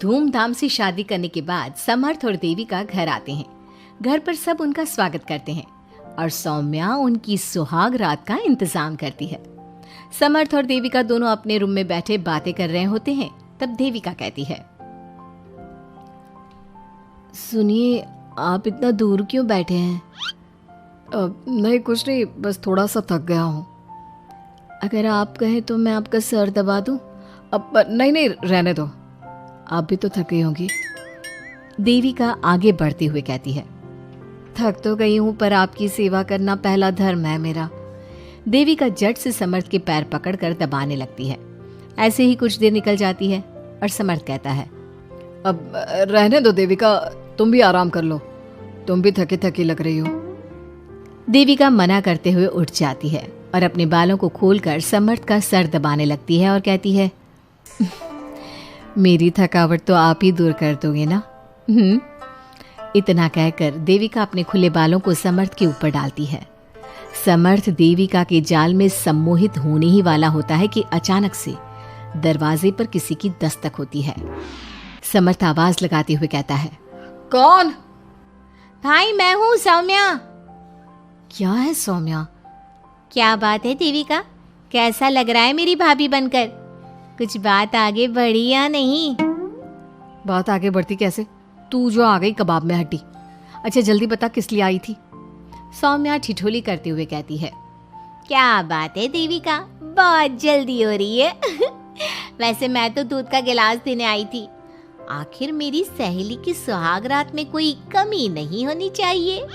धूमधाम से शादी करने के बाद समर्थ और देविका घर आते हैं। घर पर सब उनका स्वागत करते हैं और सौम्या उनकी सुहाग रात का इंतजाम करती है। समर्थ और देविका दोनों अपने रूम में बैठे बातें कर रहे होते हैं। तब देविका कहती है, सुनिए, आप इतना दूर क्यों बैठे हैं? नहीं, कुछ नहीं, बस थोड़ा सा थक गया हूँ। अगर आप कहें तो मैं आपका सर दबा दूं? अब नहीं, रहने दो, आप भी तो थकी होंगी। देविका आगे बढ़ते हुए कहती है, थक तो गई हूं पर आपकी सेवा करना पहला धर्म है मेरा। देविका झट से समर्थ के पैर पकड़कर दबाने लगती है। ऐसे ही कुछ देर निकल जाती है और समर्थ कहता है, अब रहने दो देविका, तुम भी आराम कर लो, तुम भी थकी थकी लग रही हो। देविका मना करते हुए उठ जाती है और अपने बालों को खोलकर समर्थ का सर दबाने लगती है और कहती है, मेरी थकावट तो आप ही दूर कर दोगे ना? इतना कहकर देविका अपने खुले बालों को समर्थ के ऊपर डालती है। समर्थ देविका के जाल में सम्मोहित होने ही वाला होता है कि अचानक से दरवाजे पर किसी की दस्तक होती है। समर्थ आवाज लगाते हुए कहता है, कौन? भाई, मैं हूँ, सौम्या। क्या है सौम्या? क्या बात है देविका, कैसा लग रहा है मेरी भाभी बनकर? कुछ बात आगे बढ़ी या नहीं? बात आगे बढ़ती कैसे? तू जो आ गई कबाब में हड्डी। अच्छा जल्दी बता, किस लिए आई थी? सौम्या ठिठोली करते हुए कहती है, क्या बात है देविका, बहुत जल्दी हो रही है। वैसे मैं तो दूध का गिलास देने आई थी। आखिर मेरी सहेली की सुहाग रात में कोई कमी नहीं होनी चाहिए।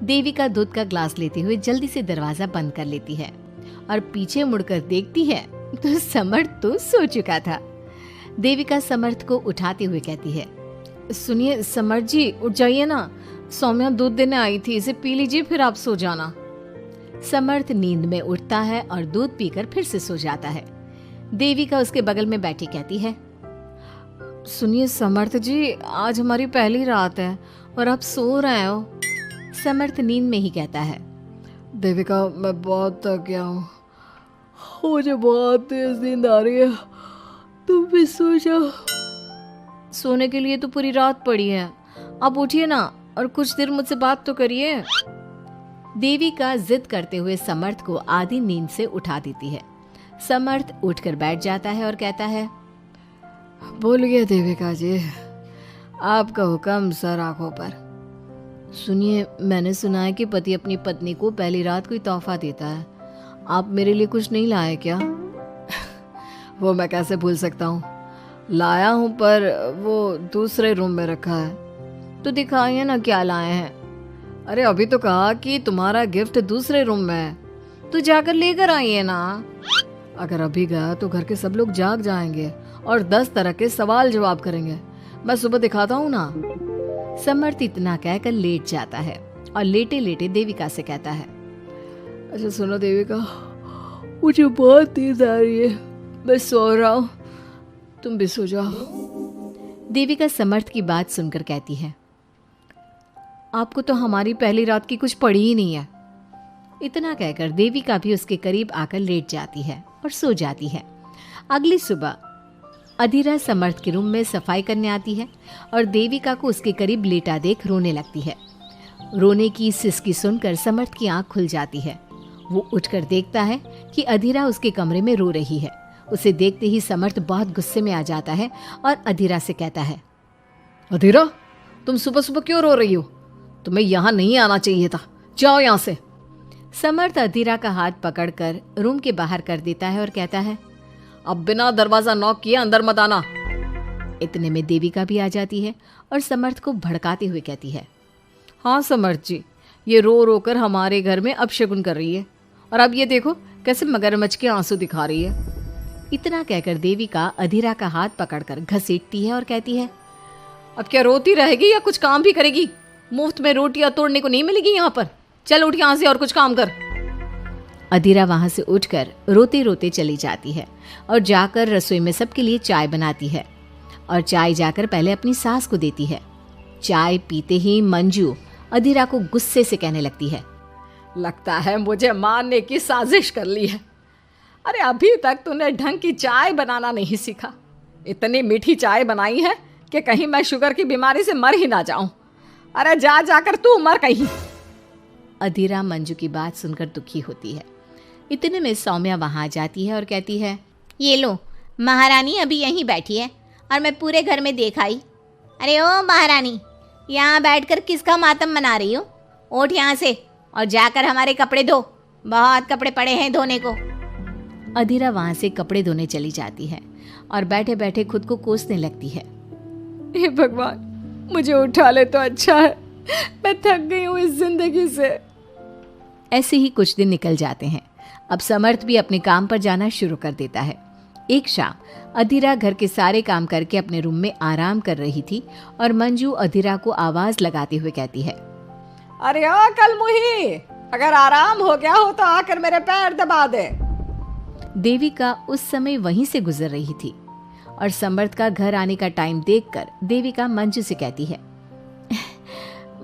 देविका दूध का ग्लास लेते हुए जल्दी से दरवाजा बंद कर लेती है और पीछे मुड़कर देखती है तो समर्थ तो सो चुका था। देविका समर्थ को उठाते हुए कहती है, सुनिए समर्थ जी, उठ जाइए ना, सौम्या दूध देने आई थी, इसे पी लीजिए फिर आप सो जाना। समर्थ नींद में उठता है और दूध पीकर फिर से सो जाता है। देविका उसके बगल में बैठी कहती है, सुनिए समर्थ जी, आज हमारी पहली रात है और आप सो रहे हो। समर्थ नींद में ही कहता है, देविका मैं बहुत थक गया हूँ, मुझे बहुत तेज नींद आ रही है, तुम भी सो जाओ। सोने के लिए तो पूरी रात पड़ी है, आप उठिए ना और कुछ देर मुझसे बात तो करिए। देविका जिद करते हुए समर्थ को आधी नींद से उठा देती है। समर्थ उठकर बैठ जाता है और कहता है, बोलिए देविका जी, आपका हुक्म सर आंखों पर। सुनिए, मैंने सुना है कि पति अपनी पत्नी को पहली रात कोई तोहफा देता है, आप मेरे लिए कुछ नहीं लाए क्या? वो मैं कैसे भूल सकता हूँ, लाया हूँ पर वो दूसरे रूम में रखा है। तो दिखाइए ना क्या लाए हैं। अरे अभी तो कहा कि तुम्हारा गिफ्ट दूसरे रूम में है, तो जाकर लेकर आइए ना। अगर अभी गया तो घर के सब लोग जाग जाएंगे और 10 तरह के सवाल जवाब करेंगे, मैं सुबह दिखाता हूँ ना। समर्थ इतना कहकर लेट जाता है और लेटे लेटे देविका से कहता है, अच्छा सुनो देविका, मुझे बहुत नींद आ रही है, मैं सो रहा हूँ, तुम भी सो जाओ। देविका समर्थ की बात सुनकर कहती है, आपको तो हमारी पहली रात की कुछ पड़ी ही नहीं है। इतना कहकर देविका भी उसके करीब आकर लेट जाती है और सो जाती है। अगली सुबह अधीरा समर्थ के रूम में सफाई करने आती है और देविका को उसके करीब लेटा देख रोने लगती है। रोने की सिसकी सुनकर समर्थ की आंख खुल जाती है। वो उठकर देखता है कि अधीरा उसके कमरे में रो रही है। उसे देखते ही समर्थ बहुत गुस्से में आ जाता है और अधीरा से कहता है, अधीरा, तुम सुबह सुबह क्यों रो रही हो? तुम्हें यहाँ नहीं आना चाहिए था, जाओ यहाँ से। समर्थ अधीरा का हाथ पकड़कर रूम के बाहर कर देता है और कहता है, अब बिना दरवाजा नॉक किए अंदर मत आना। इतने में देविका भी आ जाती है और समर्थ को भड़काते हुए कहती है, हाँ समर्थ जी, ये रो रो कर हमारे घर में अपशगुन कर रही है और अब ये देखो कैसे मगरमच्छ के आंसू दिखा रही है। इतना कहकर देविका अधीरा का हाथ पकड़कर घसीटती है और कहती है, अब क्या रोती रहेगी या कुछ काम भी करेगी? मुफ्त में रोटियां तोड़ने को नहीं मिलेगी यहाँ पर, चल उठ यहाँ से और कुछ काम कर। अधीरा वहां से उठकर रोते रोते चली जाती है और जाकर रसोई में सबके लिए चाय बनाती है और चाय जाकर पहले अपनी सास को देती है। चाय पीते ही मंजू अधीरा को गुस्से से कहने लगती है, लगता है मुझे मारने की साजिश कर ली है। अरे अभी तक तूने ढंग की चाय बनाना नहीं सीखा, इतनी मीठी चाय बनाई है कि कहीं मैं शुगर की बीमारी से मर ही ना जाऊं। अरे जा जाकर तू मर कहीं। अधीरा मंजू की बात सुनकर दुखी होती है। इतने में सौम्या वहाँ जाती है और कहती है, ये लो, महारानी अभी यहीं बैठी है और मैं पूरे घर में देख आई। अरे ओ महारानी, यहाँ बैठकर किसका मातम मना रही हो? उठ यहाँ से और जाकर हमारे कपड़े धो, बहुत कपड़े पड़े हैं धोने को। अधीरा वहाँ से कपड़े धोने चली जाती है और बैठे बैठे खुद को कोसने लगती है। हे भगवान, मुझे उठा ले तो अच्छा है, मैं थक गई हूँ इस जिंदगी से। ऐसे ही कुछ दिन निकल जाते हैं। अब समर्थ भी अपने काम पर जाना शुरू कर देता है। एक शाम अधीरा घर के सारे काम करके अपने रूम में आराम कर रही थी और मंजू अधीरा को आवाज लगाते हुए कहती है, अरे ओ कलमुही, अगर आराम हो गया हो तो आकर मेरे पैर दबा दे। देविका उस समय वहीं से गुजर रही थी और समर्थ का घर आने का टाइम देखकर देविका मंजू से कहती है,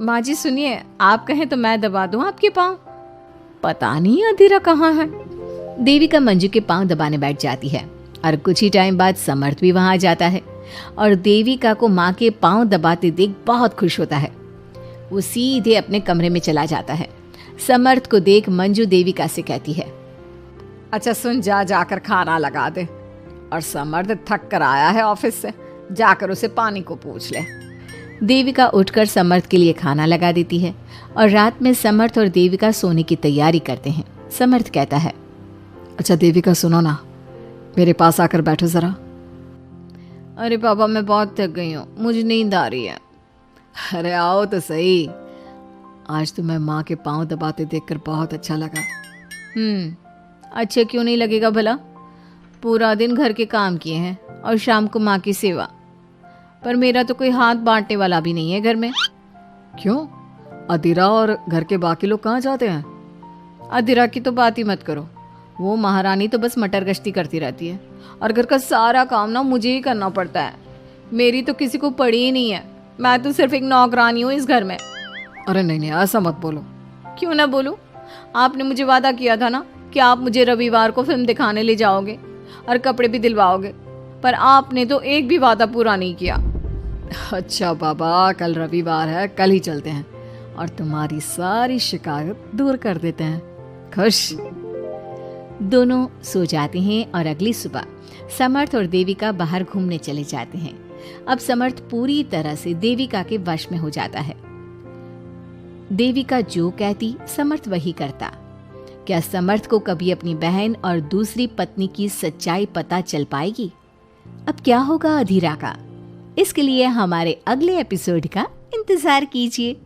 माँ जी सुनिए, आप कहें तो मैं दबा दूं आपके पाँव। पता नहीं अधीरा कहाँ है। देविका मंजू के पांव दबाने बैठ जाती है और कुछ ही टाइम बाद समर्थ भी वहां आ जाता है और देविका को माँ के पांव दबाते देख बहुत खुश होता है। वो सीधे अपने कमरे में चला जाता है। समर्थ को देख मंजू देविका से कहती है, अच्छा सुन, जा जाकर खाना लगा दे, और समर्थ थक कर आया है ऑफिस से, जाकर उसे पानी को पूछ ले। देविका उठकर समर्थ के लिए खाना लगा देती है और रात में समर्थ और देविका सोने की तैयारी करते हैं। समर्थ कहता है, अच्छा देविका सुनो ना, मेरे पास आकर बैठो जरा। अरे पापा, मैं बहुत थक गई हूँ, मुझे नींद आ रही है। अरे आओ तो सही, आज तुम्हें माँ के पाँव दबाते देखकर बहुत अच्छा लगा। अच्छा क्यों नहीं लगेगा भला? पूरा दिन घर के काम किए हैं और शाम को माँ की सेवा, पर मेरा तो कोई हाथ बांटने वाला भी नहीं है घर में। क्यों? अधीरा और घर के बाकी लोग कहाँ जाते हैं? अधीरा की तो बात ही मत करो, वो महारानी तो बस मटर गश्ती करती रहती है और घर का सारा काम ना मुझे ही करना पड़ता है। मेरी तो किसी को पड़ी ही नहीं है, मैं तो सिर्फ एक नौकरानी हूँ इस घर में। अरे नहीं नहीं, ऐसा मत बोलो। क्यों ना बोलूँ? आपने मुझे वादा किया था ना कि आप मुझे रविवार को फिल्म दिखाने ले जाओगे और कपड़े भी दिलवाओगे, पर आपने तो एक भी वादा पूरा नहीं किया। अच्छा बाबा, कल रविवार है, कल ही चलते हैं और तुम्हारी सारी शिकायत दूर कर देते हैं। खुश? दोनों सो जाते हैं और अगली सुबह समर्थ और देविका बाहर घूमने चले जाते हैं। अब समर्थ पूरी तरह से देविका के वश में हो जाता है। देविका जो कहती समर्थ वही करता। क्या समर्थ को कभी अपनी बहन और दूसरी पत्नी की सच्चाई पता चल पाएगी? अब क्या होगा अधीरा का? इसके लिए हमारे अगले एपिसोड का इंतजार कीजिए।